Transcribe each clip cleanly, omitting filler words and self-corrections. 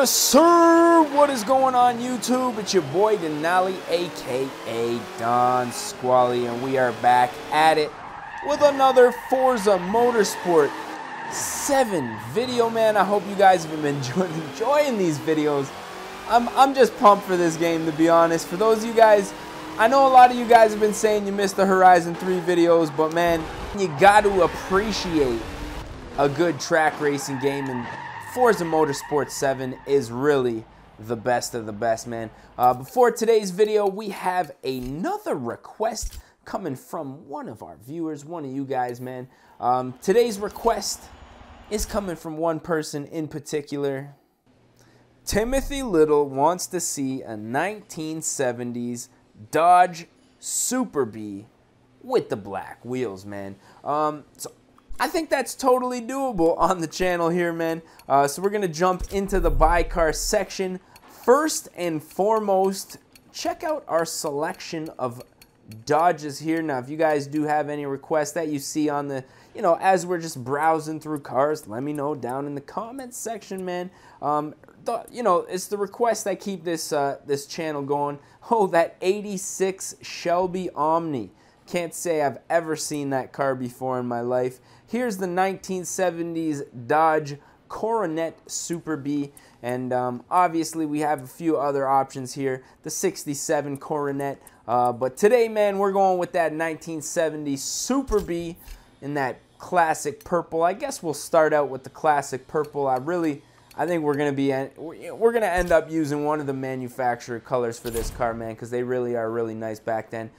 Yes, sir! What is going on, YouTube? It's your boy, Denali, a.k.a. Don Squally, and we are back at it with another Forza Motorsport 7 video, man. I hope you guys have been enjoying these videos. I'm just pumped for this game, to be honest. For those of you guys, I know a lot of you guys have been saying you missed the Horizon 3 videos, but man, you got to appreciate a good track racing game, and Forza Motorsport 7 is really the best of the best, man. Before today's video, we have another request coming from one of our viewers, one of you guys, man. Today's request is coming from one person in particular. Timothy Little wants to see a 1970s Dodge Super Bee with the black wheels, man. So I think that's totally doable on the channel here, man. So we're going to jump into the buy car section. First and foremost, check out our selection of Dodges here. Now, if you guys do have any requests that you see on the, as we're just browsing through cars, let me know down in the comments section, man. It's the requests that keep this this channel going. Oh, that 86 Shelby Omni. Can't say I've ever seen that car before in my life. Here's the 1970s Dodge Coronet Super Bee, and obviously we have a few other options here. The 67 Coronet, but today, man, we're going with that 1970s Super Bee in that classic purple. I guess we'll start out with the classic purple. I think we're gonna end up using one of the manufacturer colors for this car, man, because they really are really nice back then.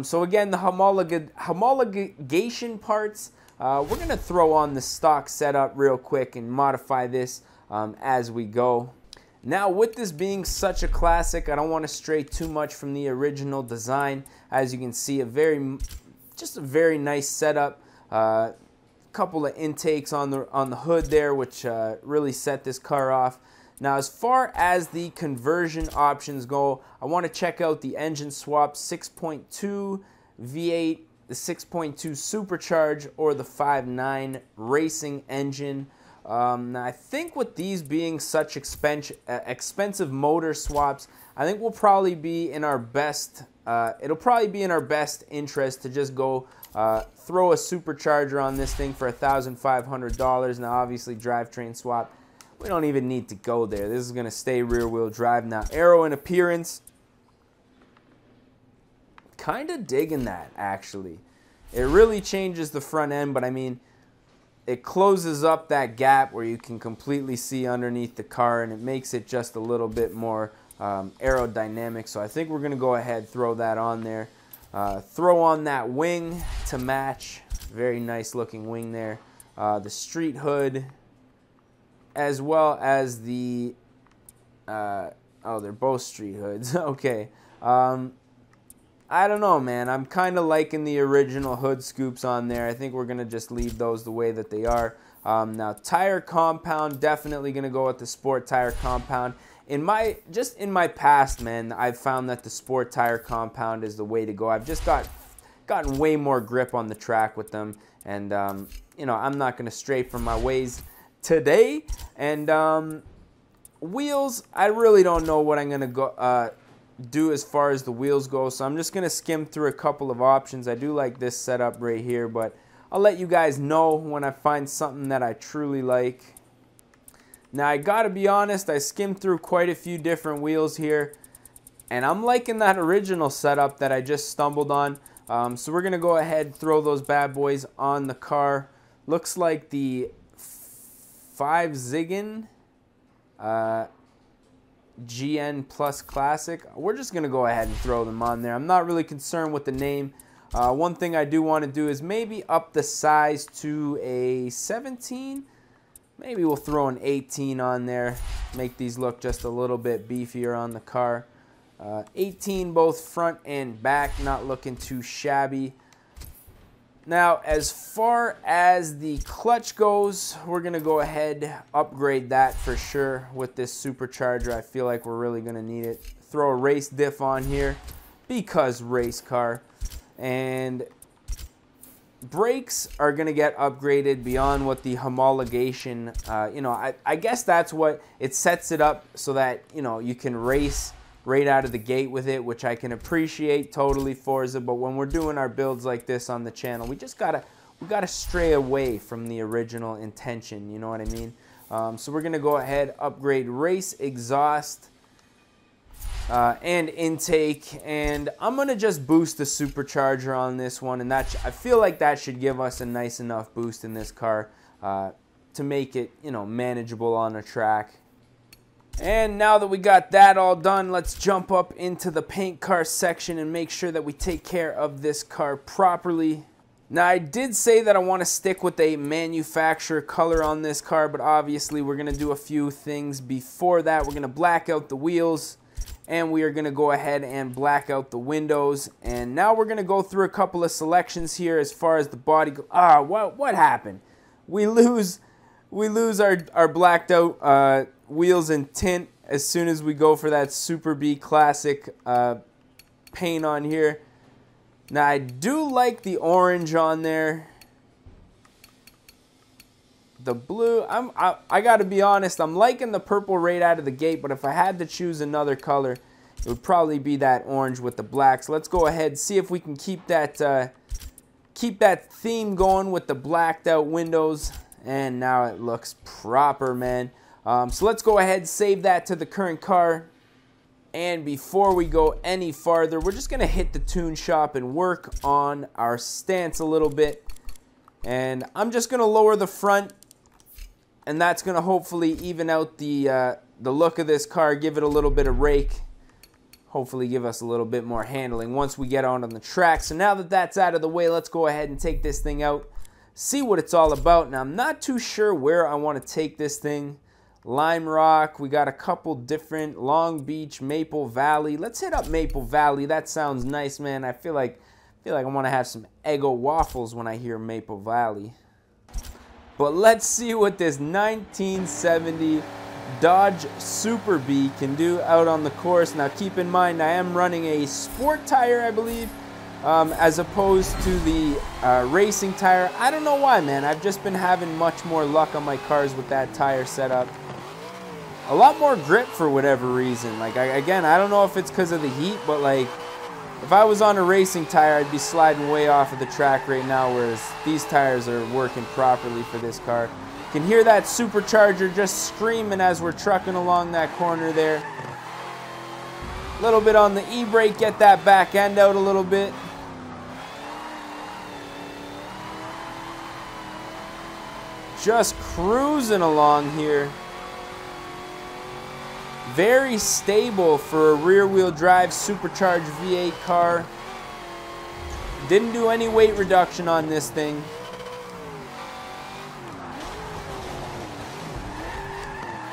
So again, the homologation parts, we're gonna throw on the stock setup real quick and modify this as we go. Now, with this being such a classic, I don't want to stray too much from the original design. As you can see, just a very nice setup. Couple of intakes on the hood there, which really set this car off. Now, as far as the conversion options go, I want to check out the engine swap: 6.2 V8, the 6.2 Supercharged, or the 5.9 racing engine. Now, I think with these being such expensive motor swaps, I think we'll probably be in our best. It'll probably be in our best interest to just go throw a supercharger on this thing for $1,500. Now, obviously, drivetrain swap, we don't even need to go there. This is going to stay rear-wheel drive. Now, aero and appearance, kind of digging that, actually. It really changes the front end, but I mean, it closes up that gap where you can completely see underneath the car, and it makes it just a little bit more aerodynamic. So I think we're going to go ahead, throw that on there. Throw on that wing to match. Very nice looking wing there. The street hood, as well as the oh, they're both street hoods. Okay. I don't know, man. I'm kind of liking the original hood scoops on there. I think we're going to just leave those the way that they are. Now, tire compound, definitely going to go with the sport tire compound. Just in my past, man, I've found that the sport tire compound is the way to go. I've just gotten way more grip on the track with them, and I'm not going to stray from my ways today. And wheels, I really don't know what I'm going to go do as far as the wheels go, so I'm just going to skim through a couple of options. I do like this setup right here, but I'll let you guys know when I find something that I truly like. Now, I gotta be honest, I skimmed through quite a few different wheels here, and I'm liking that original setup that I just stumbled on. So we're gonna go ahead and throw those bad boys on the car. Looks like the 5 Ziggin GN Plus Classic. We're just gonna go ahead and throw them on there. I'm not really concerned with the name. One thing I do want to do is maybe up the size to a 17. Maybe we'll throw an 18 on there, make these look just a little bit beefier on the car. 18 both front and back, not looking too shabby. Now, as far as the clutch goes, we're going to go ahead, upgrade that for sure with this supercharger. I feel like we're really going to need it. Throw a race diff on here because race car. And brakes are going to get upgraded beyond what the homologation, you know, I guess that's what it sets it up so that, you know, you can race right out of the gate with it, which I can appreciate totally, Forza. But when we're doing our builds like this on the channel, we gotta stray away from the original intention, you know what I mean? So we're gonna go ahead, upgrade race exhaust and intake, and I'm gonna just boost the supercharger on this one, and that I feel like that should give us a nice enough boost in this car to make it, you know, manageable on a track. And now that we got that all done, let's jump up into the paint car section and make sure that we take care of this car properly. Now, I did say that I want to stick with a manufacturer color on this car, but obviously we're going to do a few things before that. We're going to black out the wheels, and we are going to go ahead and black out the windows. And now we're going to go through a couple of selections here as far as the body goes. What happened? We lose our blacked out wheels and tint as soon as we go for that Super B Classic paint on here. Now, I do like the orange on there. The blue, I gotta be honest, I'm liking the purple right out of the gate, but if I had to choose another color, it would probably be that orange with the black. So let's go ahead and see if we can keep that theme going with the blacked out windows. And now it looks proper, man. So let's go ahead and save that to the current car. And before we go any farther, we're just going to hit the tune shop and work on our stance a little bit. And I'm just going to lower the front, and that's going to hopefully even out the look of this car, give it a little bit of rake, hopefully give us a little bit more handling once we get on the track. So now that that's out of the way, let's go ahead and take this thing out, see what it's all about. Now, I'm not too sure where I want to take this thing. Lime Rock, we got a couple different, Long Beach, Maple Valley. Let's hit up Maple Valley. That sounds nice, man. I feel like I want to have some Eggo waffles when I hear Maple Valley. But let's see what this 1970 Dodge Super B can do out on the course. Now, keep in mind, I am running a sport tire, I believe, as opposed to the racing tire. I don't know why, man. I've just been having much more luck on my cars with that tire setup. A lot more grip for whatever reason. Like, again, I don't know if it's because of the heat, but like, if I was on a racing tire, I'd be sliding way off of the track right now, whereas these tires are working properly for this car. You can hear that supercharger just screaming as we're trucking along that corner there. A little bit on the e-brake, get that back end out a little bit. Just cruising along here. Very stable for a rear-wheel drive supercharged V8 car. Didn't do any weight reduction on this thing.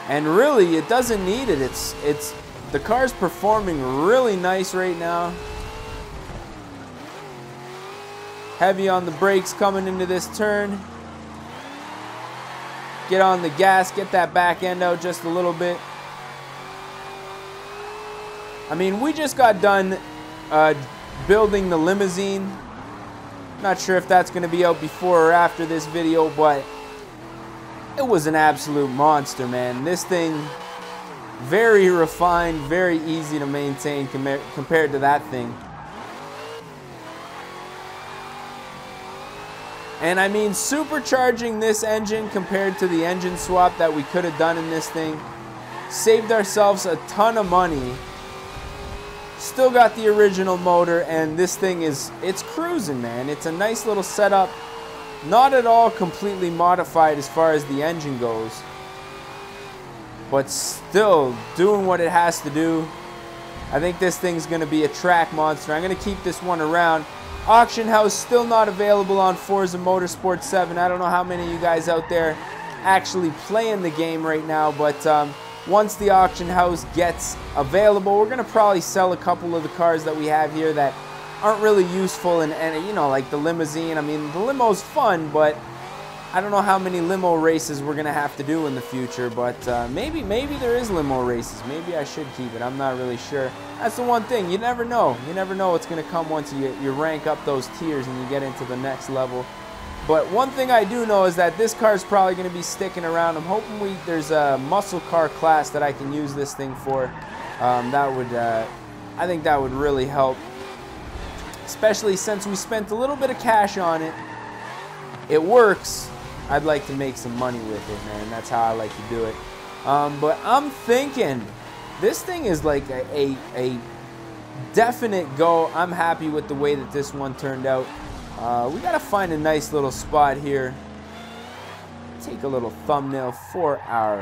And really, it doesn't need it. The car's performing really nice right now. Heavy on the brakes coming into this turn. Get on the gas, get that back end out just a little bit. I mean, we just got done building the limousine. Not sure if that's going to be out before or after this video, but it was an absolute monster, man. This thing, very refined, very easy to maintain compared to that thing. And I mean, supercharging this engine compared to the engine swap that we could have done in this thing, saved ourselves a ton of money. Still got the original motor, and this thing it's cruising, man. It's a nice little setup. Not at all completely modified as far as the engine goes, but still doing what it has to do. I think this thing's going to be a track monster. I'm going to keep this one around. Auction house still not available on Forza Motorsport 7. I don't know how many of you guys out there actually playing the game right now, but once the auction house gets available, we're going to probably sell a couple of the cars that we have here that aren't really useful, and you know, like the limousine. I mean, the limo's fun, but I don't know how many limo races we're gonna have to do in the future, but maybe there is limo races. Maybe I should keep it. I'm not really sure. That's the one thing. You never know. You never know what's gonna come once you rank up those tiers and you get into the next level. But one thing I do know is that this car is probably gonna be sticking around. I'm hoping there's a muscle car class that I can use this thing for. That would, I think that would really help, especially since we spent a little bit of cash on it. It works. I'd like to make some money with it, man. That's how I like to do it. But I'm thinking this thing is like a definite go. I'm happy with the way that this one turned out. We gotta find a nice little spot here. Take a little thumbnail for our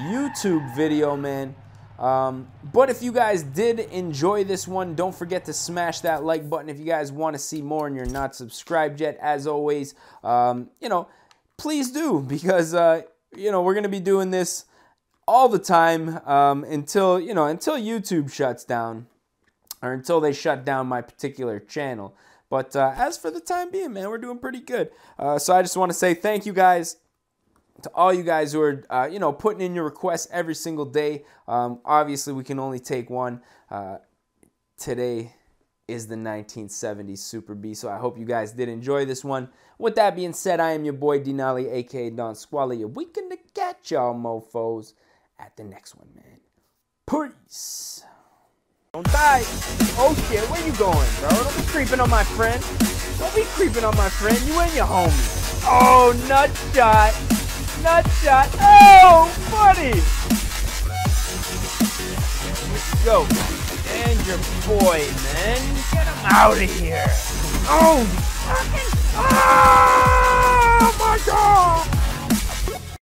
YouTube video, man. But if you guys did enjoy this one, don't forget to smash that like button. If you guys want to see more and you're not subscribed yet, as always, you know, please do, because you know, we're gonna be doing this all the time until YouTube shuts down, or until they shut down my particular channel. But as for the time being, man, we're doing pretty good. So I just want to say thank you guys to all you guys who are you know, putting in your requests every single day. Obviously, we can only take one. Today is the 1970s Super B, so I hope you guys did enjoy this one. With that being said, I am your boy Denali, aka Don Squally. We can catch y'all mofos at the next one, man. Peace. Don't die. Oh shit, where you going, bro? Don't be creeping on my friend. Don't be creeping on my friend. You and your homie. Oh, nut shot. Nut shot. Oh, buddy. Let's go. And your boy, man. Get him out of here. Oh, fucking. Oh, my God.